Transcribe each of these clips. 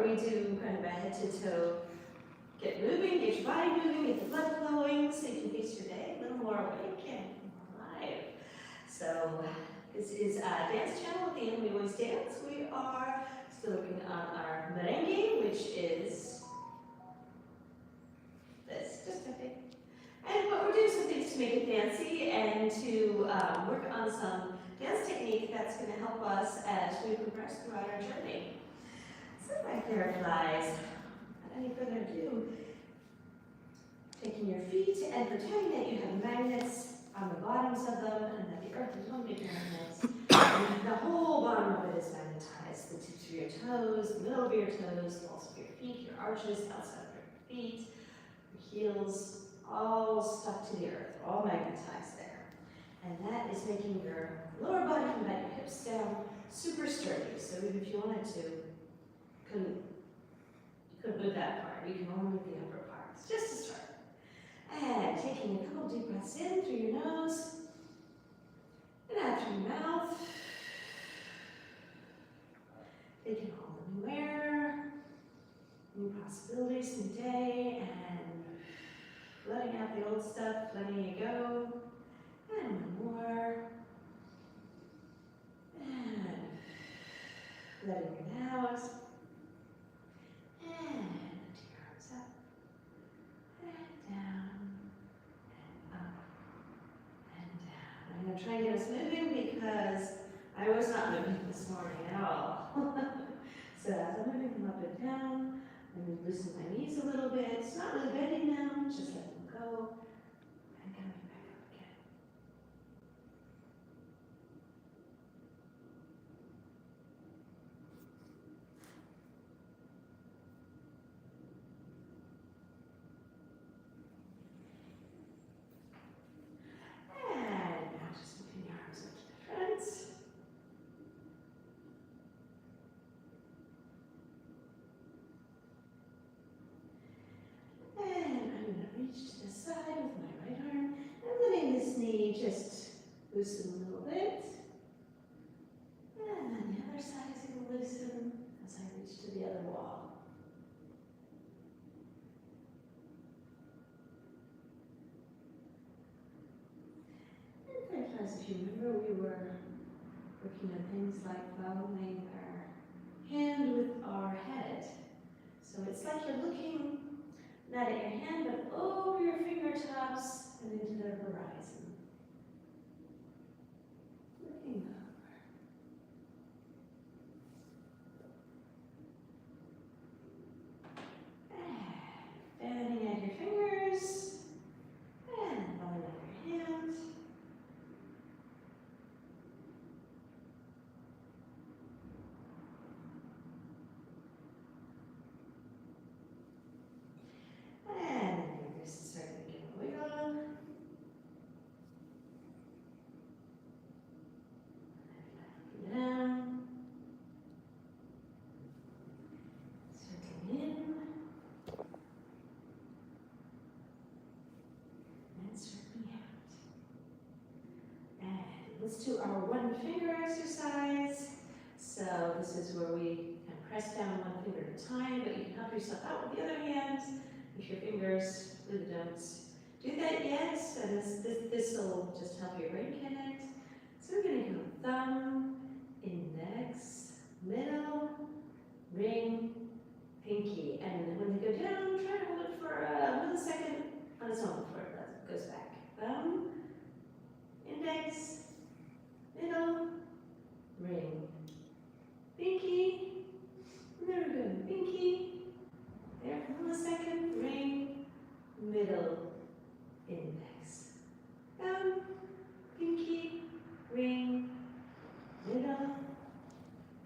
where we do kind of a head to toe, get moving, get your body moving, get the blood flowing, so you can face your day a little more awake and more alive. So this is a dance channel. At the end we always dance. We are still working on our merengue, which is this, just a thing. And but we're doing some things to make it fancy and to work on some dance technique that's going to help us as we progress throughout our journey. So my fireflies, without any further ado, taking your feet and pretending that you have magnets on the bottoms of them and that the earth is one big magnet. And the whole bottom of it is magnetized. The tips of your toes, the middle of your toes, the balls of your feet, your arches, outside of your feet, your heels, all stuck to the earth, all magnetized there. And that is making your lower body from about your hips down super sturdy. So even if you wanted to, you couldn't move that part. You can only move the upper parts, just to start. And taking a couple deep breaths in through your nose and out through your mouth. Taking all the new air, new possibilities, new day, and letting out the old stuff, letting it go. And one more. And letting it out. And lift your arms up. And down. And up. And down. I'm going to try and get us moving because I was not moving this morning at all. So as I'm moving them up and down, I'm going to loosen my knees a little bit. It's not really bending them, just letting them go. And coming back up again. And now just moving your arms up to the front. And I'm going to reach to the side with my right arm and letting this knee just loosen a little bit. And then the other side is going to loosen as I reach to the other wall. And fireflies, if you remember, we were working on things like following our hand with our head. So it's like you're looking not at your hand, but over your fingertips and into the horizon. Looking over. And fanning at your fingers. And blowing out your hand. And your wrists start to get a wiggle. Down. Circling in. And circling out. And let's do our one finger exercise. So this is where we kind of press down one finger at a time, but you can help yourself out with the other hand. If your fingers really don't do that yet, and this will just help your brain connect. So we're going to go thumb, index, middle, ring, pinky. And when they go down, try to hold it for a millisecond on its own before it goes back. Thumb, index, middle, ring, pinky. And there we go, pinky. There for a millisecond, ring, middle, index. Thumb, pinky, ring, middle,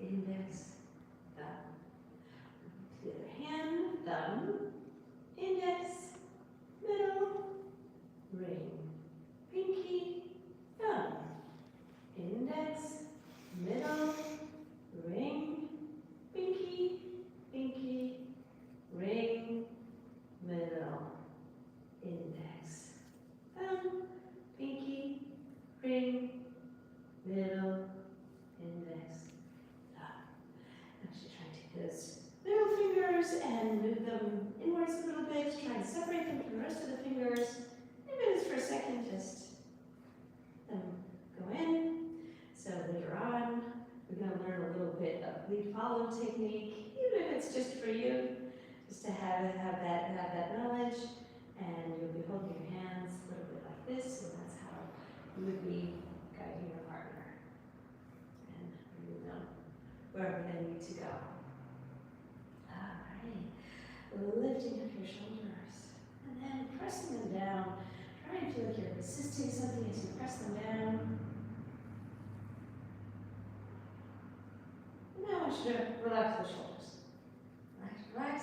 index, thumb. To the other hand, thumb, index, middle, ring, pinky, thumb, index, middle, ring, pinky, pinky, ring, middle, index, thumb, pinky, ring, middle, index, thumb. Actually try to take those middle fingers fingers and move them inwards a little bit, try and separate them from the rest of the fingers. Maybe just for a second, just let them go in. So later on, we're going to learn a little bit of lead follow technique, even if it's just for you, just to have that knowledge. And you'll be holding your hands a little bit like this, and that's how you would be guiding your partner. And bringing them wherever they need to go. All right, lifting up your shoulders, and then pressing them down. Try and feel like you're resisting something as you press them down. Now I want you to relax the shoulders. Relax, relax,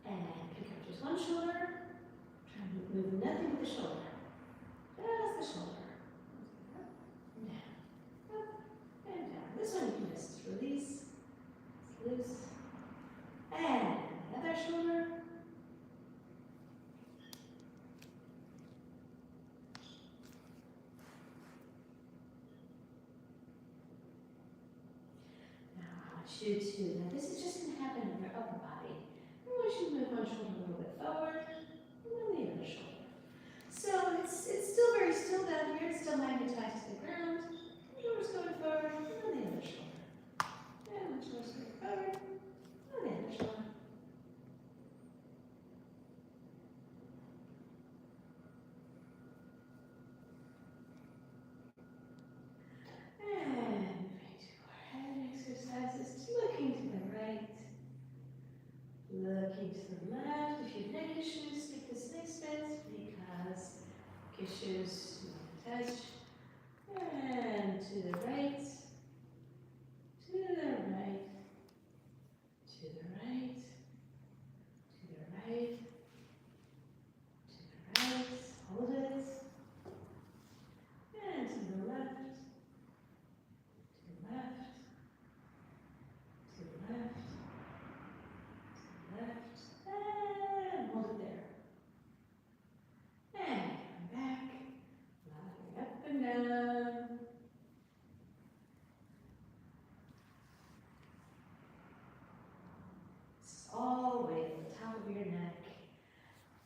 and pick up just one shoulder. Try and move nothing with the shoulder. Just the shoulder. Up and down. Up and down. This one you can just release. It's loose. And the other shoulder. Now this is just going to happen in your upper body. I want you to move one shoulder a little bit forward, and then the other shoulder. So it's still very still down here. It's still magnetized to the ground. Shoulder's going forward, and then the other shoulder. And one shoulder's going forward, and the other shoulder. And moving to our head exercises, looking to the right, looking to the left. If you have neck issues, skip this next bit because issues touch. And to the right, to the right, to the right, to the right, to the right. Hold it. And to the left. Left, to the left, to the left, and hold it there. And come back, rocking up and down. This is all the way to the top of your neck.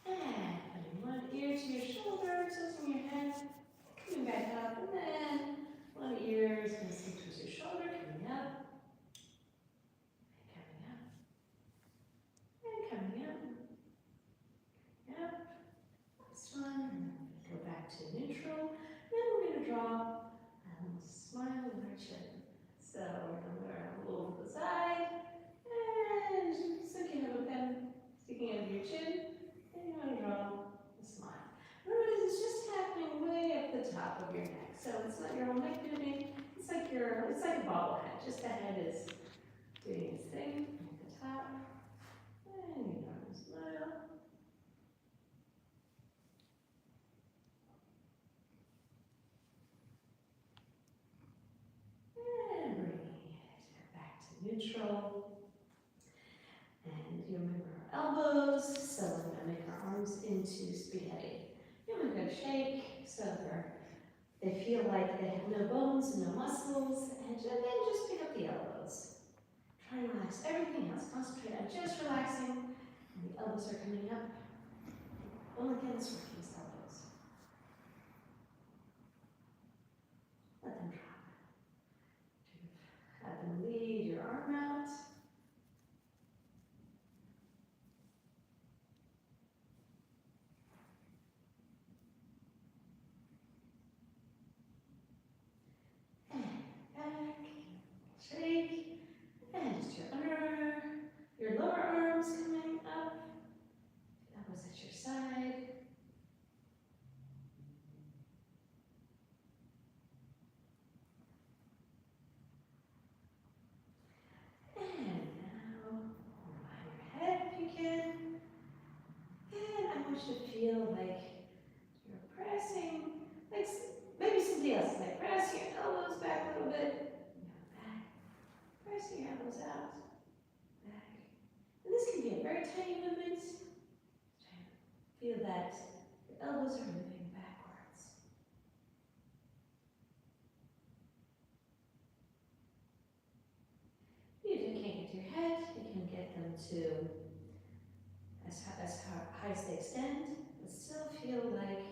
And putting one ear to your shoulder, tilting your head, coming back up, and then one ear is going to sink towards your shoulder, coming up, and coming up, yep, this one, and then we're going to go back to neutral, then we're going to draw a little smile with our chin. So we're going to wear a little to the side, and so you have a pen sticking out of your chin, and you want to draw a smile. Remember, this is just happening way up the top of your neck. So it's not your whole neck moving, it's like a bobblehead. Just the head is doing its thing at the top. And you want to smile. And bringing it back to neutral. And you remember our elbows, so we're going to make our arms into spaghetti. You're in good shape, so they feel like they have no bones, no muscles, and then just pick up the elbows. Try and relax everything else. Concentrate on just relaxing, and the elbows are coming up. Only thing that's working is elbows. Let them drop. Have them lead your arm out. Shake, and just your lower arms coming up, elbows at your side. And now, hold behind your head if you can. And I want you to feel like you're pressing, like maybe somebody else, like press your elbows back a little bit. Press your elbows out, back. And this can be a very tiny movement. Feel that your elbows are moving backwards. If you can't get to your head, you can get them to as high as they extend, but still feel like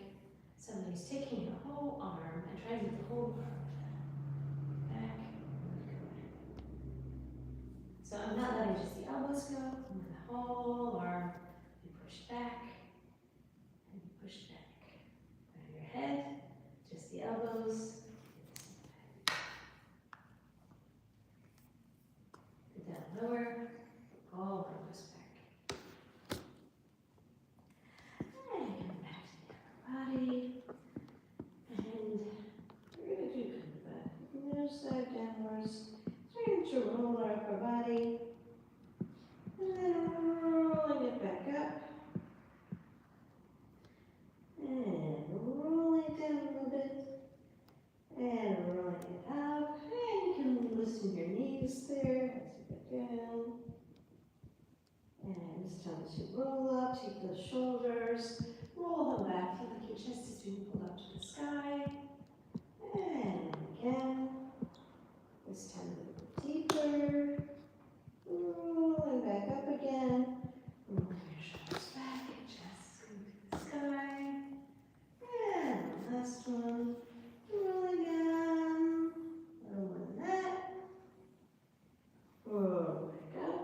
somebody's taking your whole arm and trying to move the whole arm back. So I'm not letting just the elbows go, I'm letting the whole arm be pushed back and pushed back. Around your head, just the elbows. Go down lower, whole arm goes back. And come back to the upper body. And we're going to do kind of a nose side downwards. Starting to roll our upper body. And then rolling it back up. And rolling it down a little bit. And rolling it up. And you can loosen your knees there as you go down. And it's time to roll up, take those shoulders, roll them back, feel like your chest is being pulled up to the sky. And again, this time a little deeper, rolling back up again, rolling your shoulders back, your chest is going to the sky. And last one, rolling down, rolling that, roll back up.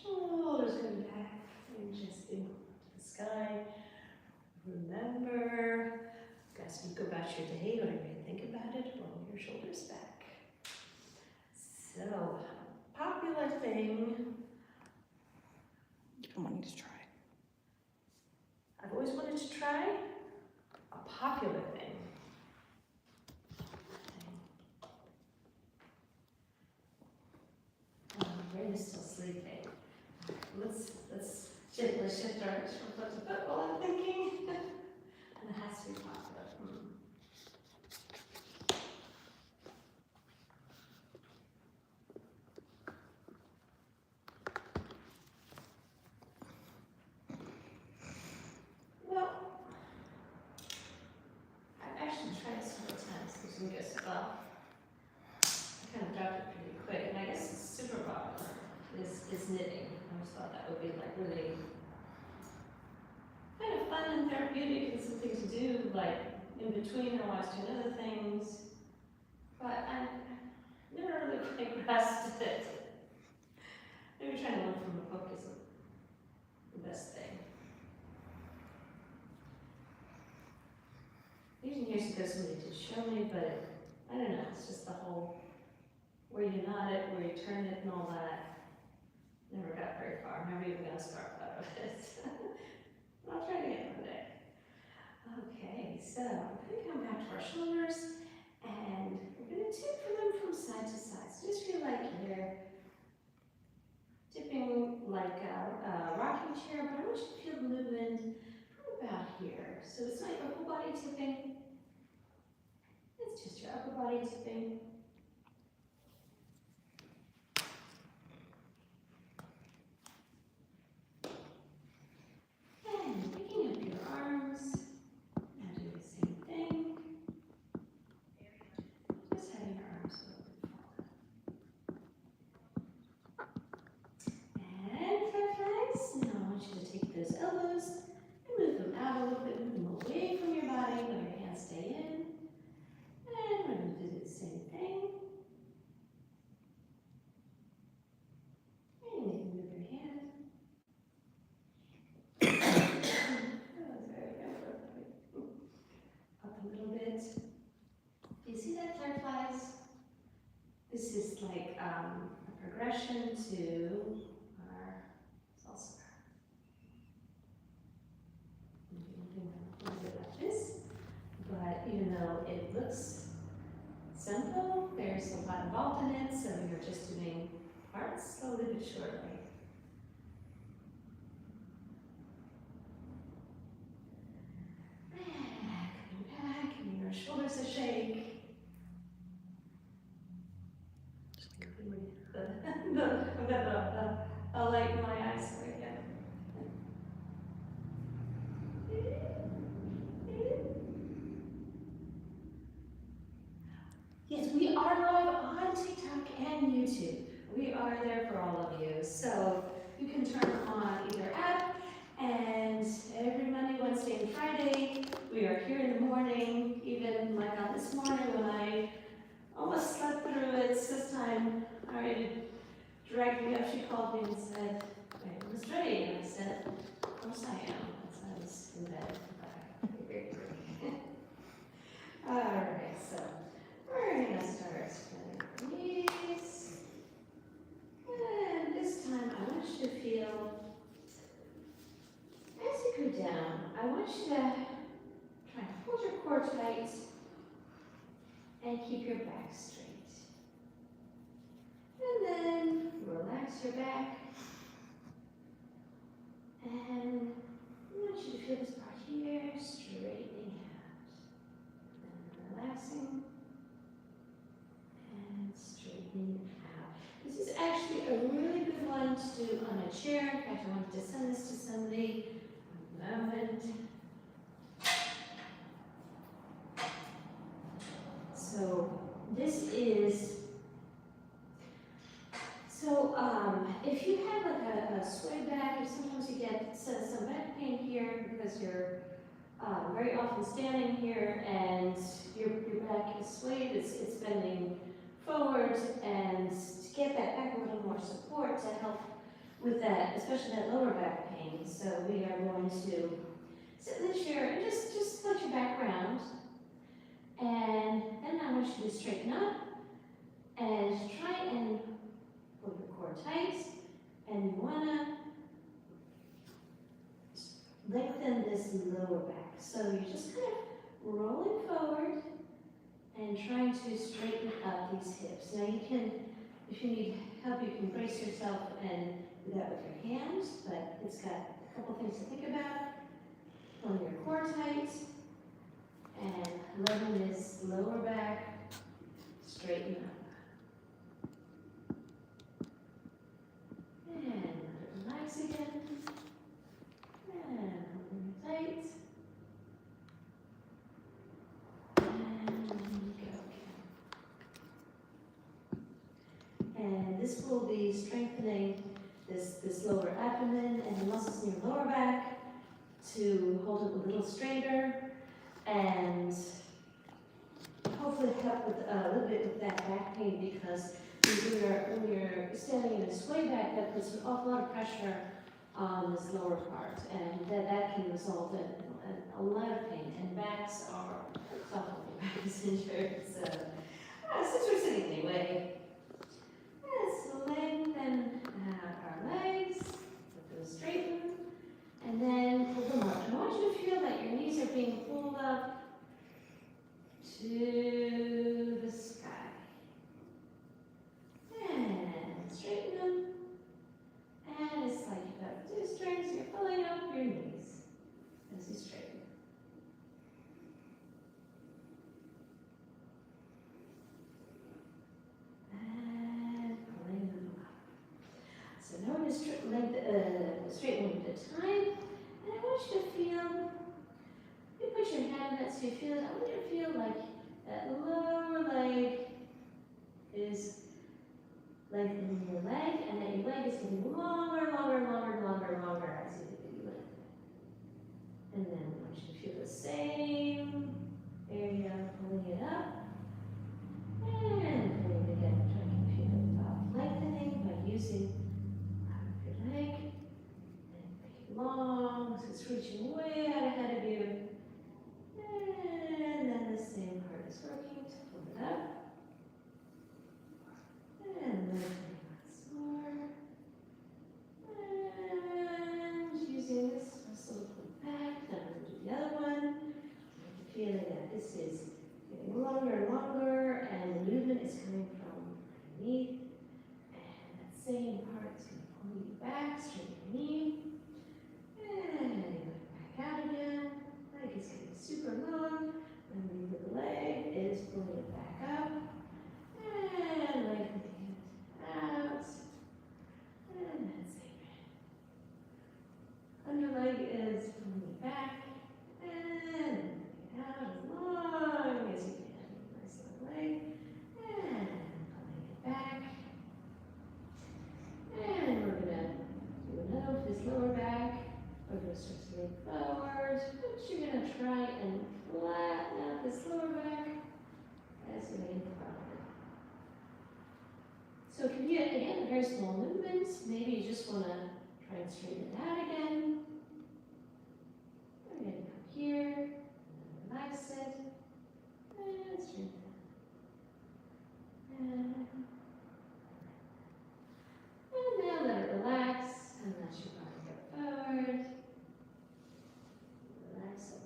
Shoulders going back and just being up to the sky. Remember, as you go about your day, whatever you think about it, roll your shoulders back. So, popular thing. I'm wanting to try. I've always wanted to try a popular thing. Brenda's still sleeping. Let's gently shift our hips from foot to foot while I'm thinking. And it has to be popular. Well, I've actually tried it several times because we go so well. I kind of dropped it pretty quick, and I guess it's super popular. Is knitting. I always thought that would be like really kind of fun and therapeutic and something to do like in between or whilst doing other things. But I never really quite grasped it. Maybe trying to learn from a book isn't the best thing. Years ago somebody did show me, but I don't know, it's just the whole where you knot it, where you turn it and all that. Never got very far, never even got a scarf out of it. I'll try it again one day. Okay, so I'm going to come back to our shoulders and we're going to tip for them from side to side. So just feel like you're tipping like a rocking chair, but I want you to feel the movement from about here. So it's not your whole body tipping, it's just your upper body tipping. Picking up your arms, now do the same thing. Just having your arms a little bit forward. And flex. Now I want you to take those elbows and move them out a little bit, move them away from your body, let your hands stay in. And we're going to do the same thing. And you can move your hand. Up a little bit. Do you see that butterflies? This is like a progression to our salsa. A little bit like this, but even though it looks simple, there's a lot involved in it, so you're just doing parts slowly but surely. Shoulders a shake. I've got a light in my eyes again. Yes, we are live on TikTok and YouTube. We are there for all of you. So you can turn ago, she called me and said, "Are you almost ready?" And I said, "Of course I am." That's why I was in bed. All right, so we're gonna start bending your knees. And this time I want you to feel, as you go down, I want you to try and hold your core tight and keep your back straight. And then relax your back. And I want you to feel this part here, straightening out. And relaxing and straightening out. This is actually a really good one to do on a chair. In fact, I wanted to send this to somebody. A moment. So this is, if you have like a sway back, or sometimes you get some back pain here because you're very often standing here and your back is swayed, it's bending forward, and to get that back a little more support to help with that, especially that lower back pain. So we are going to sit in the chair and just let your back round. And then I want you to straighten up and try and hold your core tight. And you want to lengthen this lower back. So you're just kind of rolling forward and trying to straighten up these hips. Now you can, if you need help, you can brace yourself and do that with your hands, but it's got a couple things to think about. Holding your core tight and letting this lower back straighten up. And let it relax again. And holding it tight. And go again. And this will be strengthening this lower abdomen and the muscles in your lower back to hold it a little straighter and hopefully help with a little bit with that back pain, because when you're standing in a sway back, that puts an awful lot of pressure on this lower part, and that can result in a lot of pain, and backs are tough when your back is injured. So since we're sitting anyway, let's lengthen our legs, let them straighten, and then pull them up. And I want you to feel that your knees are being pulled up to the sky. And straighten them. And it's like you've got two strings, you're pulling up your knees as you straighten. And pulling them up. So now we're going to straighten them at a time. And I want you to feel, you put your hand on that so you feel it. I want you to feel like that lower leg is lengthening your leg, and that your leg is getting longer as you lengthen. And then I want you to feel the same area, pulling it up and pulling it again. Try to feel it lengthening by using your leg and make it long, so it's reaching way out ahead of you. And then the same part is working to pull it up. And lengthening once more. And using this muscle to pull back. Now we'll do the other one. Feeling that this is getting longer and longer, and the movement is coming from underneath. And that same part is going to pull you back, straighten your knee. And you let it back out again. Leg is getting super long. And the leg is pulling it back up. And lengthening it out. And then same. Under leg is pulling it back. And out as long as you can. Nice long leg. And pulling it back. And we're going to do another with this lower back. We're going to start to lean forward, but you're going to try and flatten out this lower back as you lean forward. So it can be, again, very small movements. Maybe you just want to try and straighten it out again. We're going to come here, relax it, and straighten it. And now let it relax, and let your body go forward. Relax it.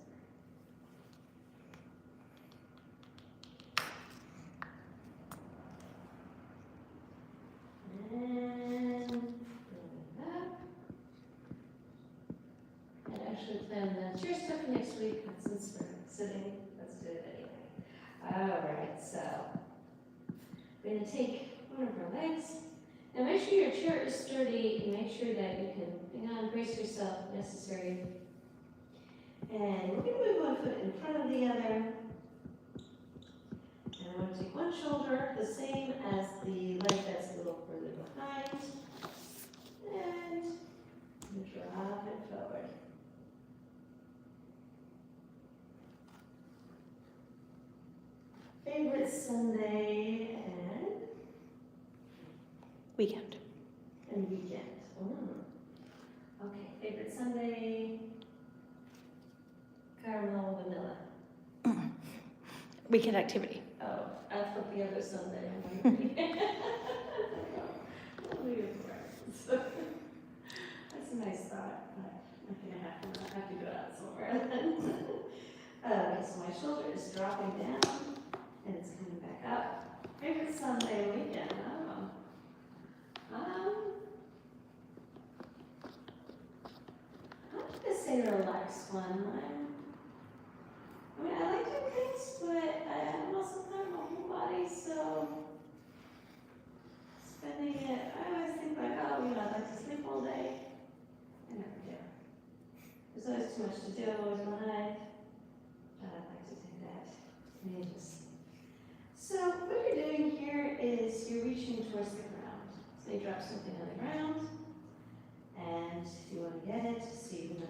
And bring it up. I actually plan the chair stuff next week, but since we're sitting, let's do it anyway. All right, so we're going to take one of our legs. Now make sure your chair is sturdy and make sure that you can hang on, brace yourself if necessary. And we're going to move one foot in front of the other. And I'm going to take one shoulder, the same as the leg that's a little further behind. And drop it forward. Favorite Sunday and weekend. Weekend. Okay, favorite Sunday, caramel, vanilla. Weekend activity. Oh, I thought the other Sunday. Oh, weird words. That's a nice thought, but I'm gonna have to go out somewhere then. Okay, so my shoulder is dropping down and it's coming back up. Favorite Sunday weekend. I'm gonna say a relaxed one. I like doing things, but I'm also kind of a whole body, so spending it, I always think like, oh, I'd like to sleep all day. I never do. There's always too much to do, always behind. But I'd like to take that and just. So what you're doing here is you're reaching towards the ground. So you drop something on the ground, and you want to get it, so you're going to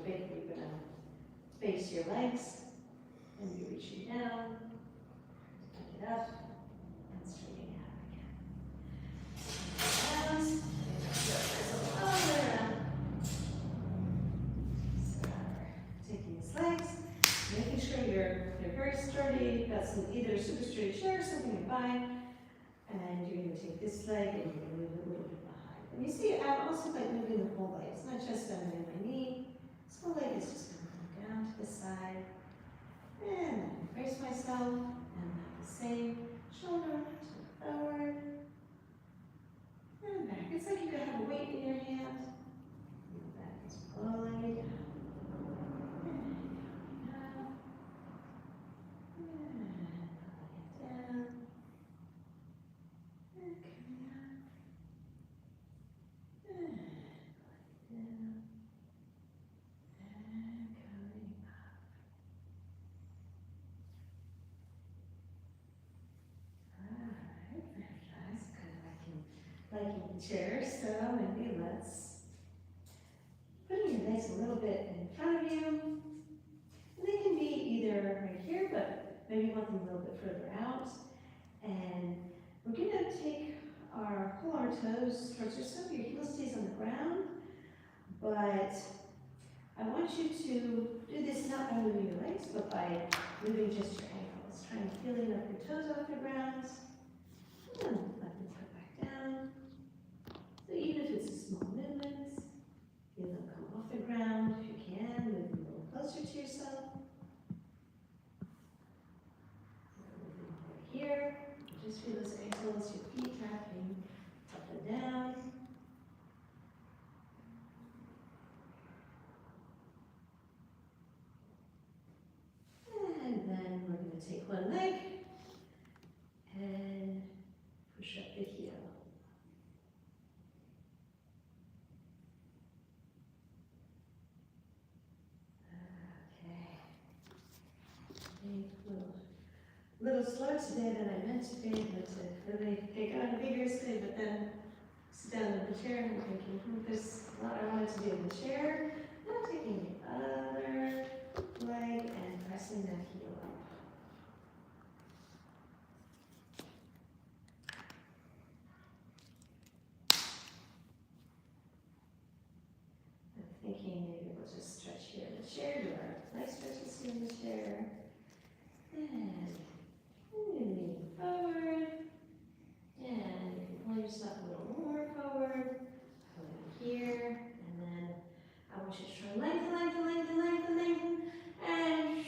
face your legs. And you're reaching down, pick it up, and straightening it out again. Down, and all the way around. So taking these legs, making sure you're very sturdy. You've got some either a super sturdy chair or something nearby. And you're going to take this leg and you're going to move it a little bit behind. And you see, I'm also like moving the whole leg. It's not just bending my knee. This whole leg is just going to come down to the side. And then brace myself, and the same shoulder to forward, and back. It's like you could have a weight in your hand, and the back is pulling you down, and down, and pulling it down, and coming up, and pulling it down, and coming up. Liking the chair, so maybe let's put your legs a little bit in front of you. And they can be either right here, but maybe you want them a little bit further out. And we're going to pull our toes towards yourself. Your heel stays on the ground, but I want you to do this not by moving your legs, but by moving just your ankles. Try and feeling up your toes off the ground. And let them put back down. So even if it's a small movement, feel them come off the ground. If you can, move them a little closer to yourself. Over here, just feel those ankles, your feet tapping up and down. And then we're going to take one leg and push up the heel. A little slow today than I meant to be, but to really take on vigorously, but then sit down in the chair and I'm thinking, there's a lot I wanted to do in the chair. Now taking the other leg and pressing that heel up. thinking maybe we'll just stretch here in the chair, do our nice stretches here in the chair. And lean forward. And you can pull yourself a little more forward. Pull here. And then I want you to try lengthen, lengthen, lengthen, lengthen, lengthen. And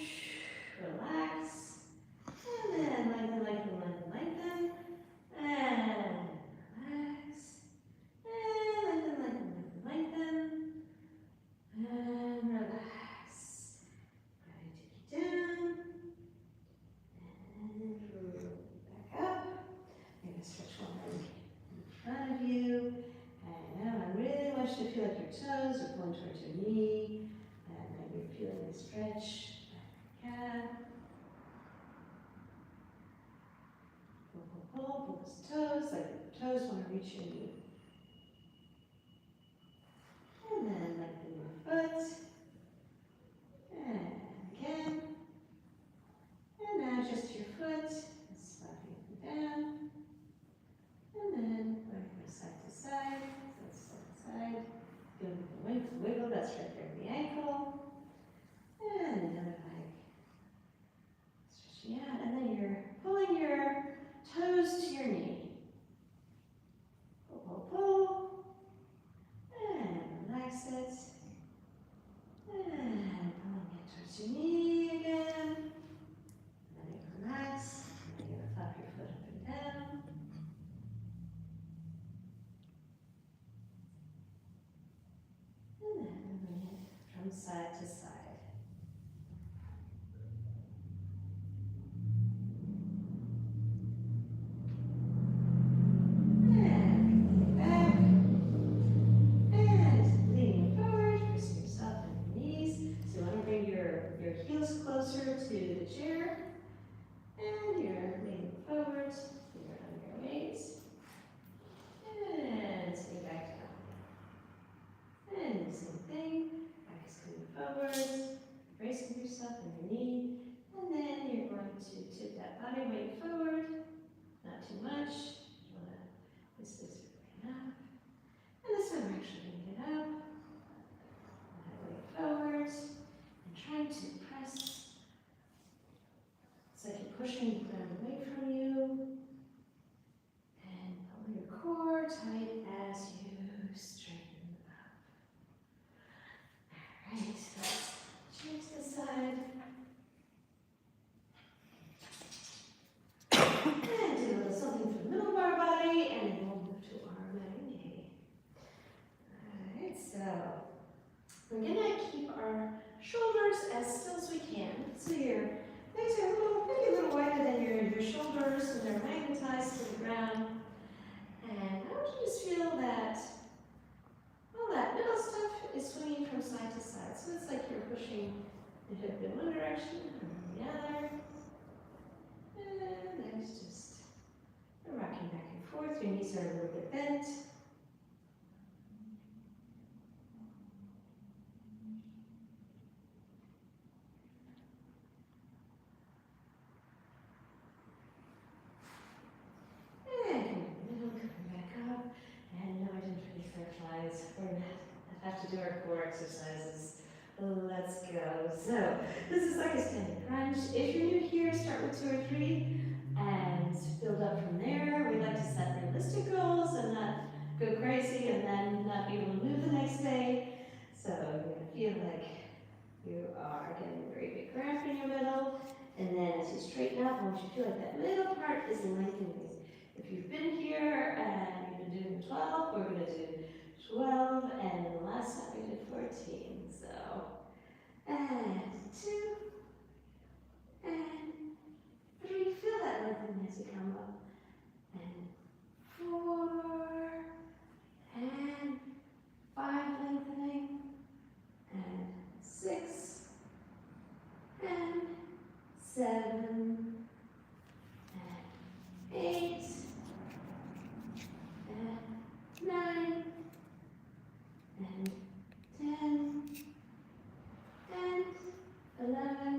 relax. And then lengthen, lengthen, lengthen, lengthen. And relax. And lengthen, lengthen, lengthen, lengthen. And relax. Right, take you down. And back up. Maybe stretch one leg in front of you. And now I really want you to feel like your toes are pulling towards your knee. And maybe you're feeling the stretch. Calf. Pull, pull, pull, pull those toes, like the toes want to reach your knee. And then lengthen your foot. And again. And now just your foot, slapping it down. And then going from side to side, side to side. Feel the wiggle, that's right there in the ankle. And another leg. Stretching out, and then you're pulling your toes to your knee. Pull, pull, pull. And relax it. And pulling it towards your knee again. And then you relax. And then you're gonna flap your foot up and down. And then moving it from side to side. Closer to the chair, and you're leaning forward, you're on your weight, and stay back down. And the same thing, back is coming forward, bracing yourself in your knee, and then you're going to tip that body weight forward, not too much, you want to, this is really enough, and this time we're actually bringing it up, that weight forward, and trying to press. It's like you're pushing the ground away from you. And pull your core tight as you straighten up. Alright, let's change this side. And do a little something for the middle of our body, and then we'll move to our merengue. Alright, so we're gonna keep our shoulders as still as we can. So your legs are maybe a little wider than your shoulders, and they're magnetized to the ground. And I want you to just feel that all that middle stuff is swinging from side to side. So it's like you're pushing the hip in one direction and the other. And there's just rocking back and forth. Your knees are a little bit bent. Have to do our core exercises. Let's go. So this is like a standing crunch. If you're new here, start with 2 or 3 and build up from there. We like to set realistic goals and not go crazy and then not be able to move the next day. So you're going to feel like you are getting a very big cramp in your middle. And then as you straighten up, I want you to feel like that middle part is lengthening. If you've been here and you've been doing 12, we're going to do 12, and then the last time we did 14. So, and 2, and 3. Feel that lengthening as you come up. And 4, and 5 lengthening, and 6, and 7, and 8, and 9, and 10, and 11,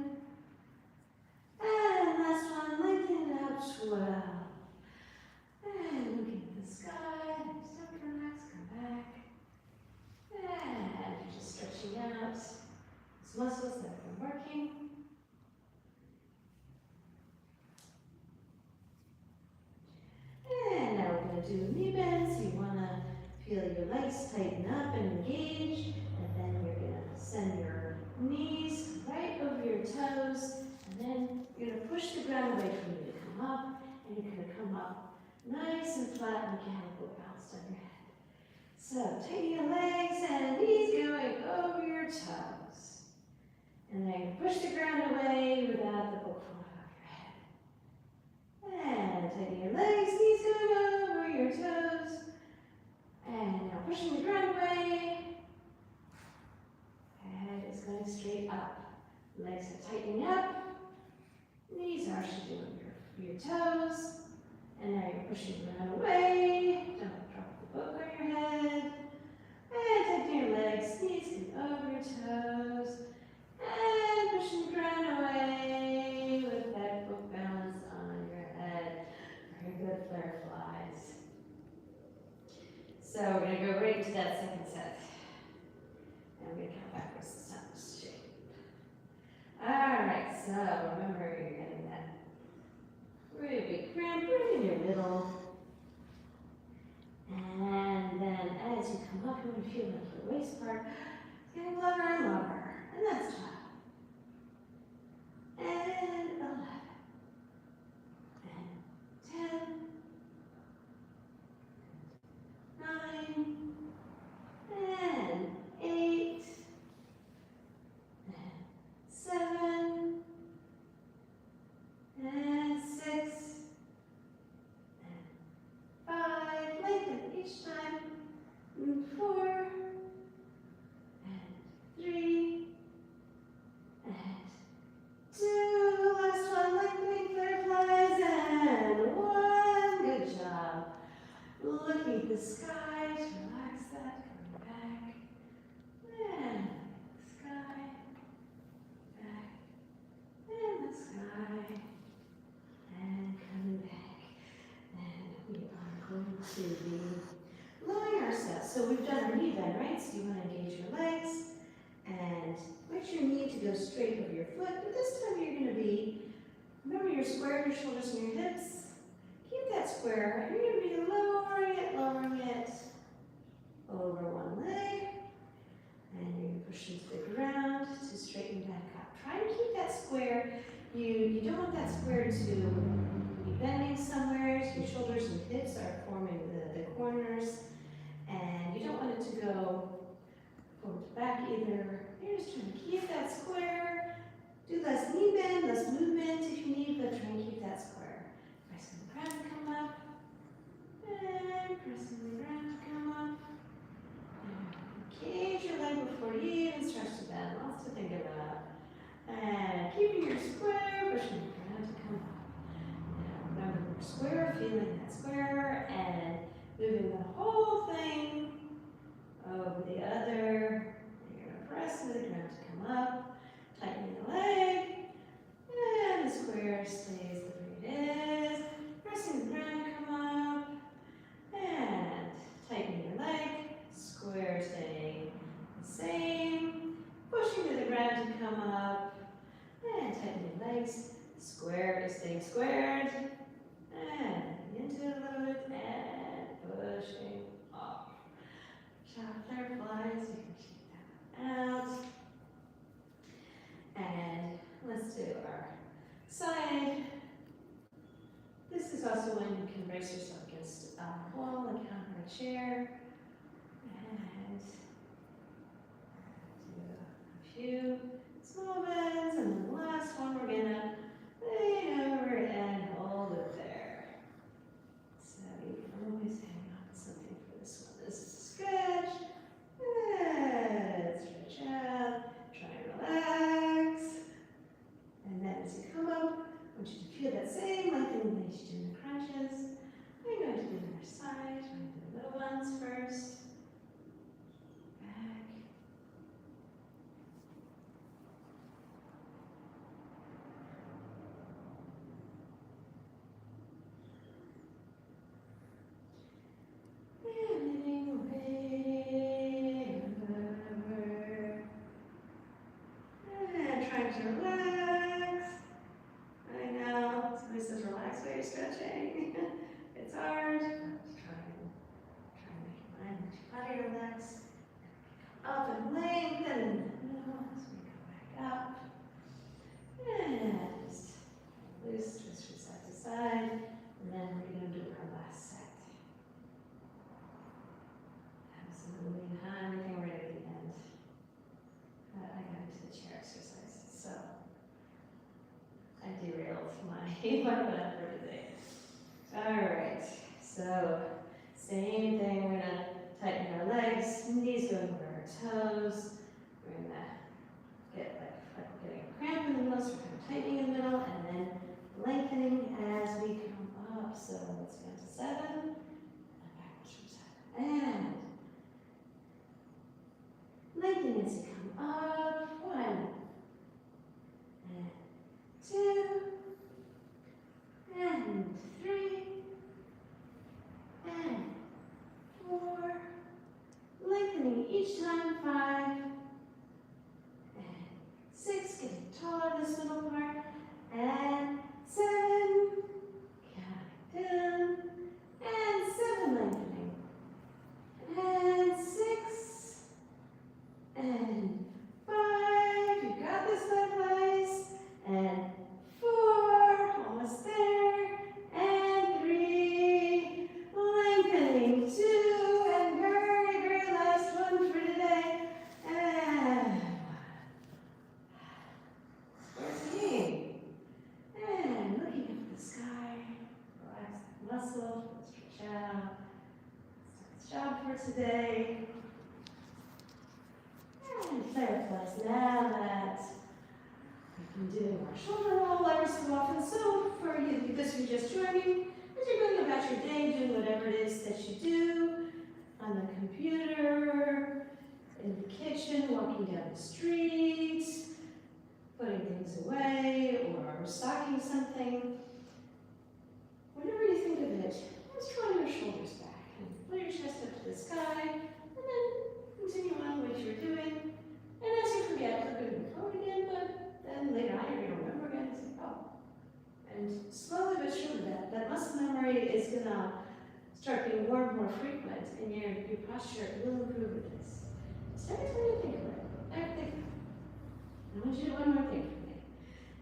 legs tighten up and engage, and then you're gonna send your knees right over your toes, and then you're gonna push the ground away from you to come up, and you're gonna come up nice and flat and calico bounced on your head. So taking your legs and knees going over your toes. And then push the ground away without the book falling off your head. And taking your legs, knees going over your toes. And now pushing the ground away. Head is going straight up. Legs are tightening up. Knees are actually doing your toes. And now you're pushing the ground away. Don't drop the book on your head. And taking your legs, knees going over your toes. And pushing the ground away with that book balance on your head. Very good, flare flies. So we're going to go right into that second set. And we're going to come backwards this time straight. Alright, so remember you're getting that really big cramp right in your middle. And then as you come up, you're going to feel like your waist part is getting longer and longer. And that's 12. And 11. And 10. 9. And 8. And 7. And 6. And 5. Lengthen each time. And 4. And 3. And 2. Last one. Lengthening flare flies. And 1. Good job. Looking at the sky to relax that. Coming back. And the sky. Back. And the sky. And coming back. And we are going to be lowering ourselves. So we've done our knee bend, right? So you want to engage your legs and let your knee to go straight over your foot. But this time you're going to be, remember you're squaring your shoulders and your hips. Keep that square. You're going to be lowering it over one leg. And you're going to push into the ground to straighten back up. Try to keep that square. You don't want that square to be bending somewhere. Your shoulders and hips are forming the corners. And you don't want it to go forward to back either. You're just trying to keep that square. Do less knee bend, less movement if you need, but try and keep that square. Pressing the ground to come up. And pressing the ground to come up. And engage your leg before you even stretch to bend. Lots to think about. And keeping your square, pushing the ground to come up. Now remember your square, feeling that square, and moving the whole thing over the other. You're going to press into the ground to come up, tightening the leg, and the square stays the way it is. Pressing the ground to come up, and tightening your leg, square staying the same. Pushing to the ground to come up, and tightening your legs, square is staying squared, and into it a little bit, and pushing off. Sharp flare flies, you can shake that out. And let's do our side. This is also when you can brace yourself against a wall, like on a chair. And do a few small bends, and then the last one we're gonna lean over and hold it there. So you can always hang on to something for this one. This is a stretch. And stretch out. Try and relax. And then as you come up, I want you to feel that same lengthening that you do in the crunches. I'm going to do the other side. I'm going to do the little ones first. what about for today? All right, so same thing, we're gonna tighten our legs, knees go over our toes. We're gonna get like we're getting a cramp in the middle, so we're kind of tightening in the middle, and then lengthening as we come up. So let's go to 7, and backwards from 7. And lengthening as you come up. 1, and 2, and 3, and 4. Lengthening each time. 5, and 6. Getting taller this middle part. And 7. Counting down. And 7 lengthening. And 6. And 5. You got this, butterflies. And 4. Almost there. And 3. Lengthening. 2. And very, very last one for today. And 14. And looking up at the sky. Relax the muscles. Stretch out. That's the job for today. And fireflies, now that we've been doing our shoulder roll every so often, so for you, this you're just joining, as you're going about your day, doing whatever it is that you do, on the computer, in the kitchen, walking down the street, putting things away, or stocking something, whenever you think of it, just draw your shoulders back and put your chest up to the sky, and then continue on what you're doing. And as you forget, look at the phone again, but then later on you're going to remember again and say, oh. And slowly but surely, that muscle memory is going to start being more and more frequent, and your posture will improve with this. Just every time you think of it, think. I want you to do one more thing for me.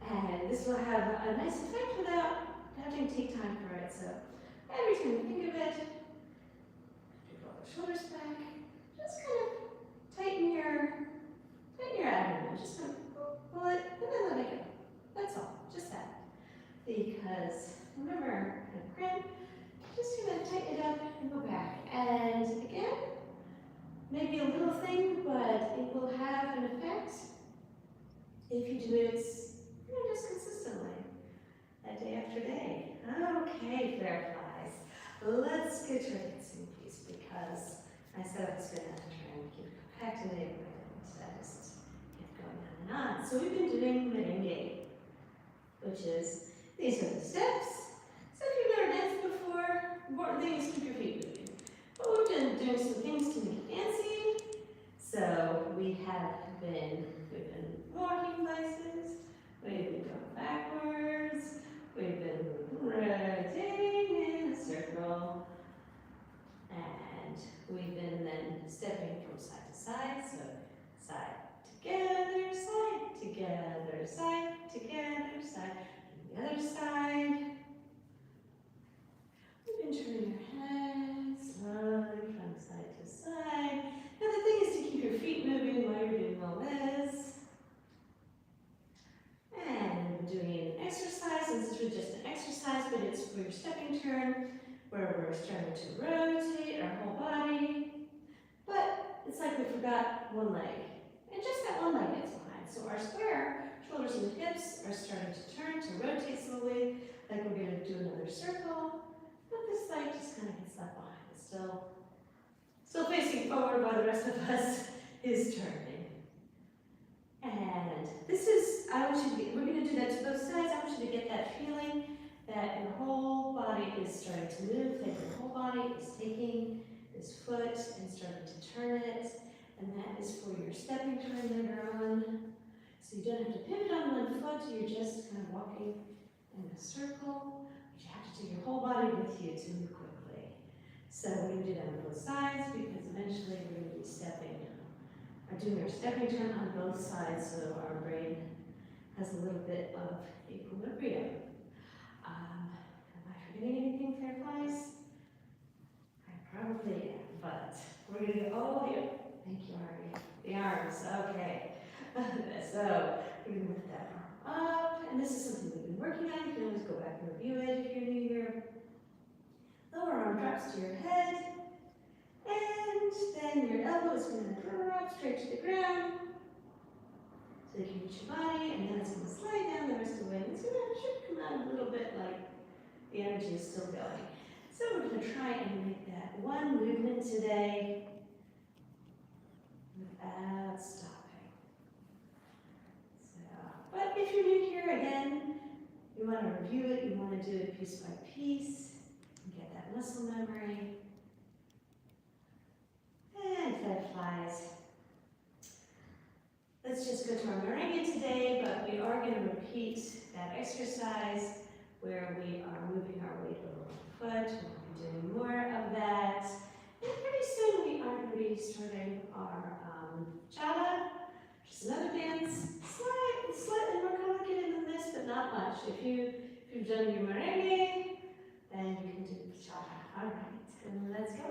And this will have a nice effect without having to take time for it. So every time you think of it, draw the shoulders back, just kind of tighten your abdomen. Just kind of pull it and then let it go. That's all, just that. Because remember, a cramp, just gonna tighten it up and go back. And again, maybe a little thing, but it will have an effect if you do it, just consistently, day after day. Okay, fireflies, let's get to our dancing piece because I said I was going to try and keep it compact today, but I just kept going on and on. So we've been doing merengue, which is, these are the steps. So if you've never danced before, important thing is keep your feet moving. But we've been doing some things to make it fancy. So we've been walking places, we've been going backwards, we've been rotating in a circle, and we've been then stepping from side to side, so side together, side together, side together, side, and the other side. We've been turning our heads slowly from side to side. Now the thing is to keep your feet moving while you're doing all this. And we're doing an exercise, and this is really just an exercise, but it's for your stepping turn, where we're starting to rotate our whole body. But it's like we forgot one leg, and just that one leg gets behind. So our square, shoulders and hips are starting to turn, to rotate slowly, like we're going to do another circle. But this leg just kind of gets left behind. It's still facing forward while the rest of us is turning. And this is, we're going to do that to both sides. I want you to get that feeling that your whole body is starting to move, like your whole body is taking this foot and starting to turn it. And that is for your stepping turn later on. So you don't have to pivot on one foot, you're just kind of walking in a circle. But you have to take your whole body with you to move quickly. So we're going to do that on both sides because eventually we're going to be doing our stepping turn on both sides so our brain has a little bit of equilibrium. Am I forgetting anything, fireflies? I probably am, but we're going to do, thank you, Ari. The arms, okay. So we're going to lift that arm up, and this is something we've been been working on. You can always go back and review it if you're new here. Lower arm drops to your head. And then your elbow is going to drop straight to the ground. So you can reach your body, and then it's going to slide down the rest of the way. And it's going to should come out a little bit like the energy is still going. So we're going to try and make that one movement today without stopping. So, but if you're new here again, you want to review it, you want to do it piece by piece, and get that muscle memory. And butterflies. Let's just go to our merengue today, but we are going to repeat that exercise where we are moving our weight over one foot. We'll be doing more of that. And pretty soon we are going to be starting our chata, just another dance, slightly more complicated than this, but not much. If you've done your merengue, then you can do chata. All right, let's go.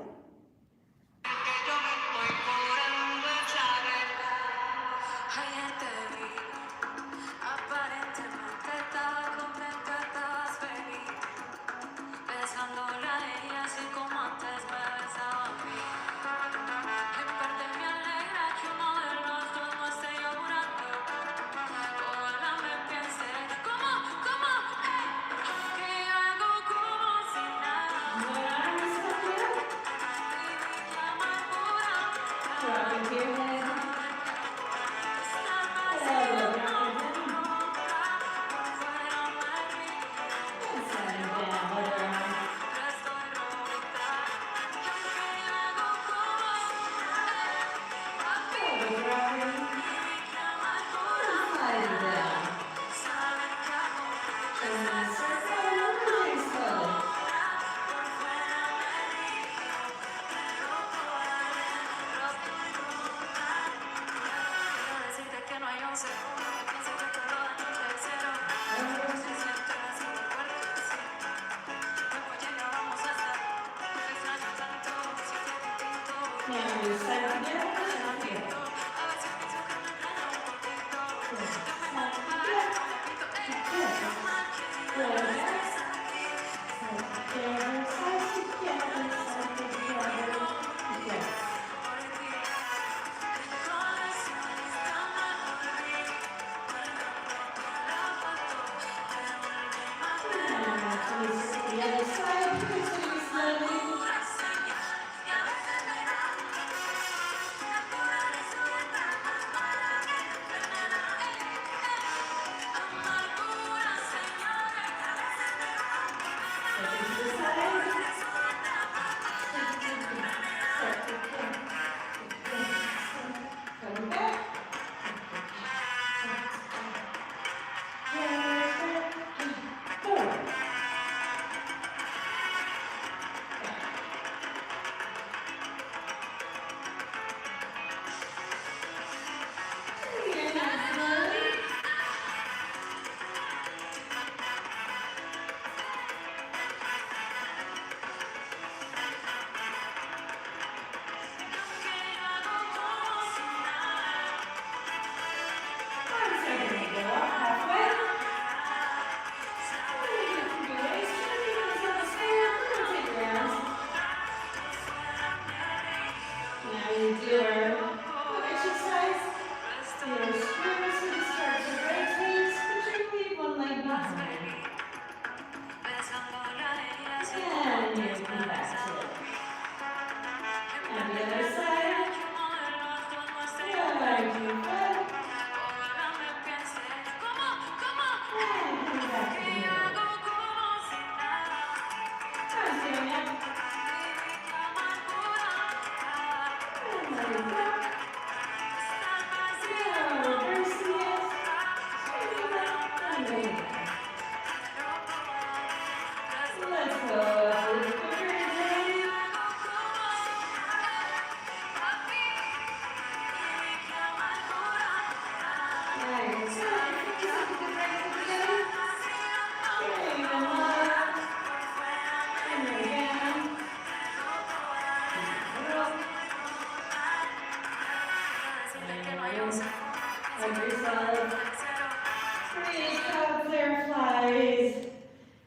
Great job, Fireflies.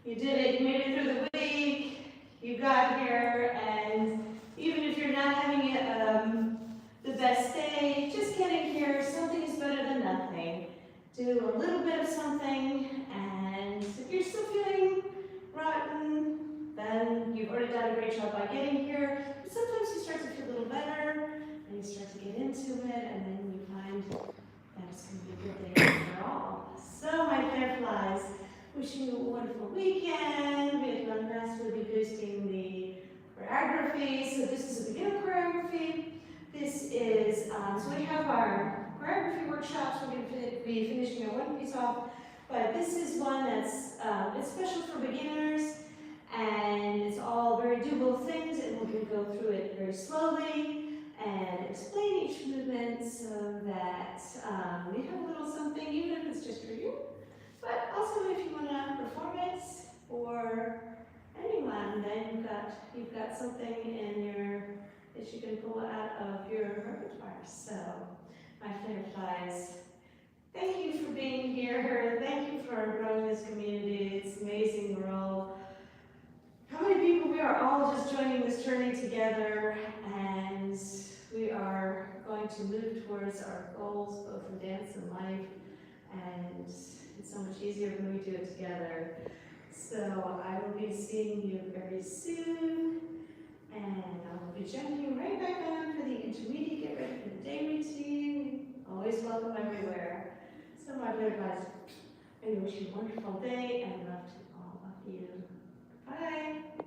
You did it. You made it through the week. You got here, and even if you're not having the best day, just getting here, something is better than nothing. Do a little bit of something, and if you're still feeling rotten, then you've already done a great job by getting here. But sometimes you start to feel a little better, and you start to get into it, and then you find that it's going to be a good day for all. So, my Fireflies, wishing you a wonderful weekend. We at Unrest will be boosting the choreography. So this is a beginner choreography. This is, so we have our choreography workshops. We're going to be finishing our one piece off. But this is one that's, it's special for beginners. And it's all very doable things. And we're going to go through it very slowly and explain each movement so that we have a little something, even if it's just for you. But also, if you want to perform it for anyone, then you've got something in your that you can pull out of your repertoire. So, my Fireflies, thank you for being here. Thank you for growing this community. It's amazing. We're all how many people we are all just joining this journey together, and we are going to move towards our goals, both in dance and life. And it's so much easier when we do it together. So I will be seeing you very soon, and I will be jumping you right back on for the intermediate, get ready for the day routine. Always welcome everywhere. So my Butterflies, I wish you a wonderful day and love to all of you. Bye.